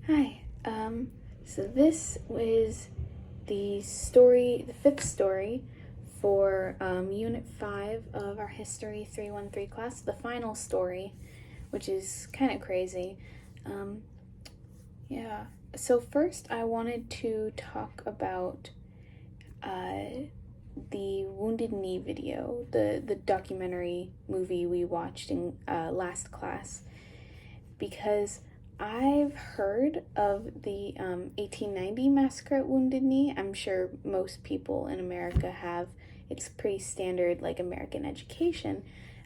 Hi. So this is the fifth story for Unit 5 of our History 313 class, the final story, which is kind of crazy. Yeah. So first I wanted to talk about the Wounded Knee video, the documentary movie we watched in last class, because I've heard of the 1890 massacre at Wounded Knee. I'm sure most people in America have. It's pretty standard, like American education.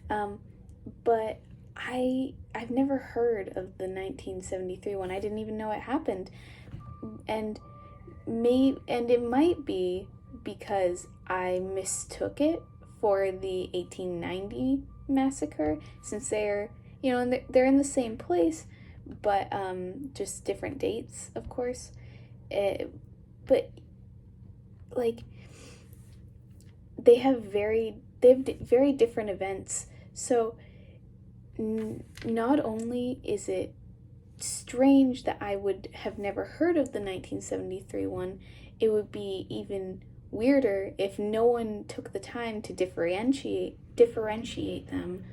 But I've never heard of the 1973 one. I didn't even know it happened, and it might be because I mistook it for the 1890 massacre, since they're in the same place, but just different dates, of course. But like they have very different events. So not only is it strange that I would have never heard of the 1973 one, it would be even weirder if no one took the time to differentiate them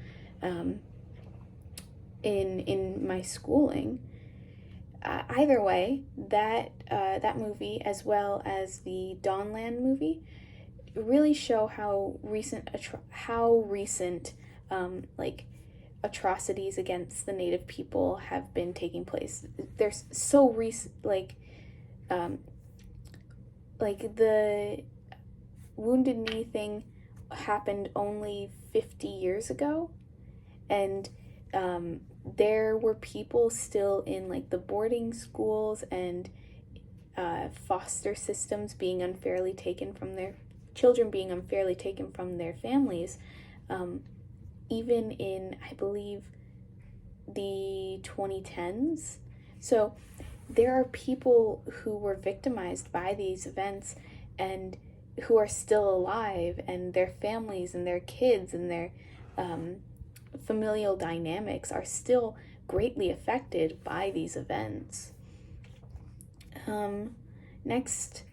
in my schooling. Either way, that movie, as well as the Dawnland movie, really show how recent like atrocities against the native people have been taking place. There's so recent, like the Wounded Knee thing happened only 50 years ago, and there were people still in like the boarding schools and foster systems being unfairly taken from their children, being unfairly taken from their families, even in, I believe, the 2010s. So there are people who were victimized by these events and who are still alive, and their families and their kids and their familial dynamics are still greatly affected by these events. Next,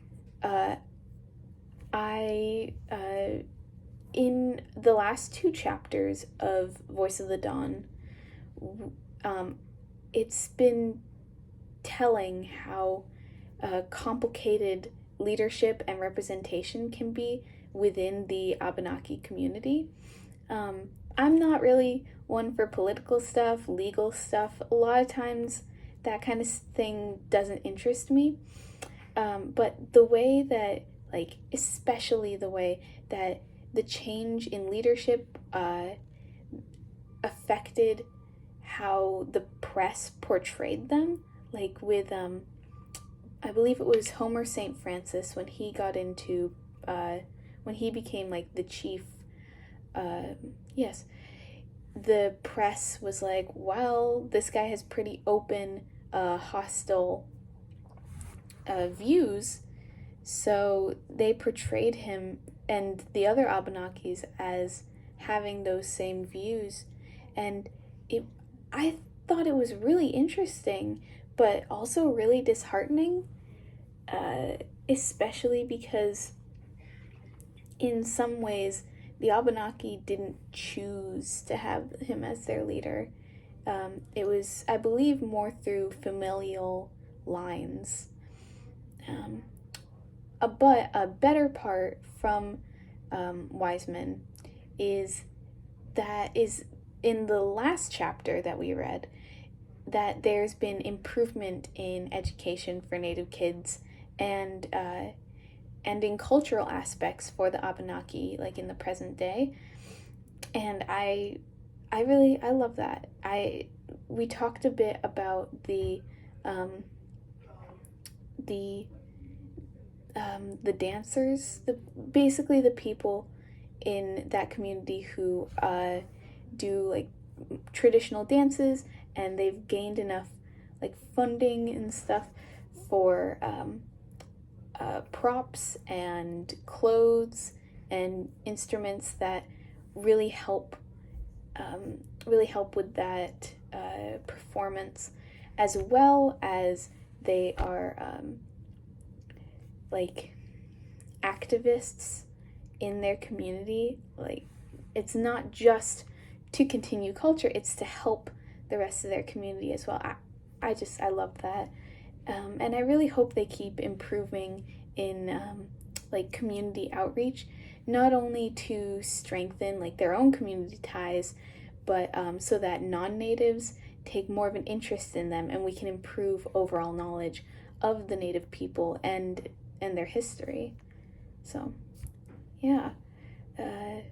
in the last two chapters of Voice of the Dawn, it's been telling how complicated leadership and representation can be within the Abenaki community. I'm not really one for political stuff, legal stuff. A lot of times that kind of thing doesn't interest me. But the way that, like, especially the way that the change in leadership affected how the press portrayed them, like with I believe it was Homer St. Francis, when he got into when he became like the chief. Yes, the press was like, well, this guy has pretty open hostile views, so they portrayed him and the other Abenakis as having those same views, and I thought it was really interesting, but also really disheartening, especially because in some ways the Abenaki didn't choose to have him as their leader. It was, I believe, more through familial lines. But a better part from Wiseman is in the last chapter that we read, that there's been improvement in education for Native kids, and in cultural aspects for the Abenaki, like in the present day. And I love that. We talked a bit about the dancers, basically the people in that community who do like traditional dances, and they've gained enough like funding and stuff for props and clothes and instruments that really help with that performance, as well as they are like activists in their community. Like, it's not just to continue culture, it's to help the rest of their community as well. I love that. And I really hope they keep improving in like community outreach, not only to strengthen like their own community ties, but so that non-natives take more of an interest in them, and we can improve overall knowledge of the native people and their history. So yeah, I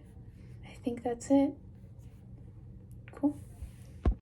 think that's it.